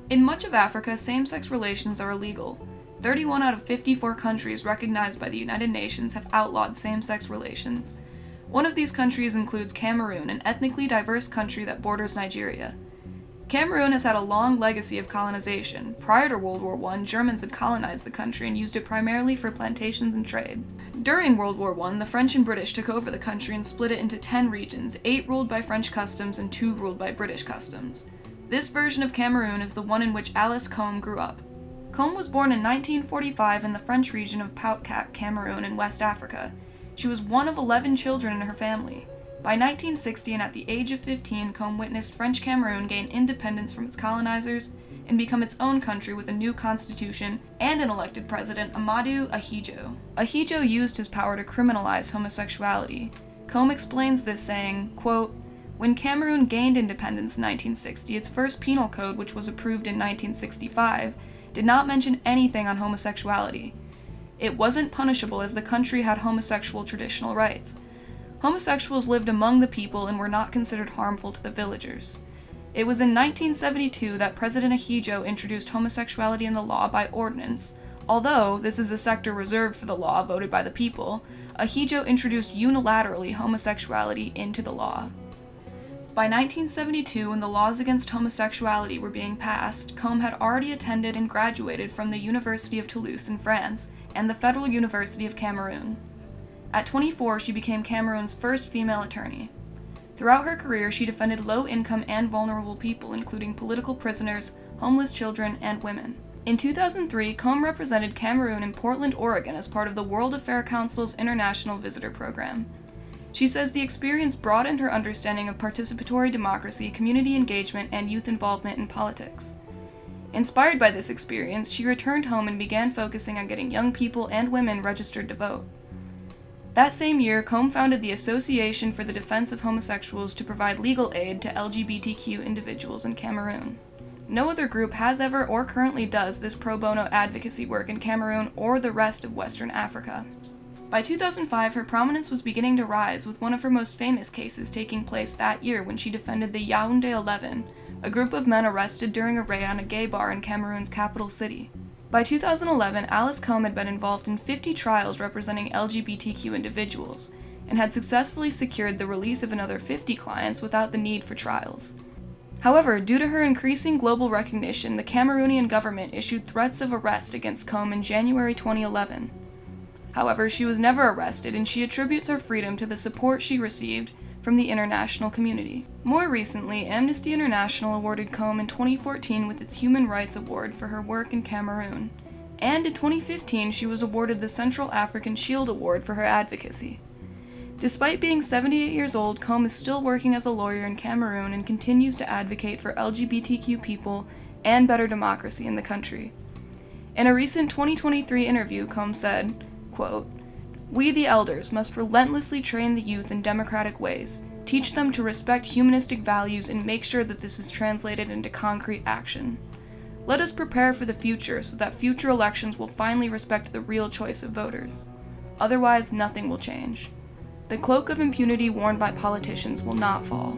In much of Africa, same-sex relations are illegal. 31 out of 54 countries recognized by the United Nations have outlawed same-sex relations. One of these countries includes Cameroon, an ethnically diverse country that borders Nigeria. Cameroon has had a long legacy of colonization. Prior to World War I, Germans had colonized the country and used it primarily for plantations and trade. During World War I, the French and British took over the country and split it into 10 regions, 8 ruled by French customs and 2 ruled by British customs. This version of Cameroon is the one in which Alice Nkom grew up. Nkom was born in 1945 in the French region of Berthaud-Clair, Cameroon in West Africa. She was one of 11 children in her family. By 1960 and at the age of 15, Nkom witnessed French Cameroon gain independence from its colonizers and become its own country with a new constitution and an elected president, Amadou Ahidjo. Ahidjo used his power to criminalize homosexuality. Nkom explains this saying, quote, "When Cameroon gained independence in 1960, its first penal code, which was approved in 1965, did not mention anything on homosexuality. It wasn't punishable as the country had homosexual traditional rights. Homosexuals lived among the people and were not considered harmful to the villagers. It was in 1972 that President Ahidjo introduced homosexuality in the law by ordinance. Although this is a sector reserved for the law voted by the people, Ahidjo introduced unilaterally homosexuality into the law. By 1972, when the laws against homosexuality were being passed, Nkom had already attended and graduated from the University of Toulouse in France and the Federal University of Cameroon. At 24, she became Cameroon's first female attorney. Throughout her career, she defended low-income and vulnerable people, including political prisoners, homeless children, and women. In 2003, Nkom represented Cameroon in Portland, Oregon as part of the World.Fr Council's International Visitor Program. She says the experience broadened her understanding of participatory democracy, community engagement, and youth involvement in politics. Inspired by this experience, she returned home and began focusing on getting young people and women registered to vote. That same year, Nkom founded the Association for the Defense of Homosexuals to provide legal aid to LGBTQ individuals in Cameroon. No other group has ever or currently does this pro bono advocacy work in Cameroon or the rest of Western Africa. By 2005, her prominence was beginning to rise, with one of her most famous cases taking place that year when she defended the Yaoundé 11, a group of men arrested during a raid on a gay bar in Cameroon's capital city. By 2011, Alice Nkom had been involved in 50 trials representing LGBTQ individuals, and had successfully secured the release of another 50 clients without the need for trials. However, due to her increasing global recognition, the Cameroonian government issued threats of arrest against Nkom in January 2011. However, she was never arrested, and she attributes her freedom to the support she received from the international community. More recently, Amnesty International awarded Nkom in 2014 with its Human Rights Award for her work in Cameroon, and in 2015 she was awarded the Central African Shield Award for her advocacy. Despite being 78 years old, Nkom is still working as a lawyer in Cameroon and continues to advocate for LGBTQ people and better democracy in the country. In a recent 2023 interview, Nkom said, quote, "We, the elders, must relentlessly train the youth in democratic ways, teach them to respect humanistic values, and make sure that this is translated into concrete action. Let us prepare for the future so that future elections will finally respect the real choice of voters. Otherwise, nothing will change. The cloak of impunity worn by politicians will not fall."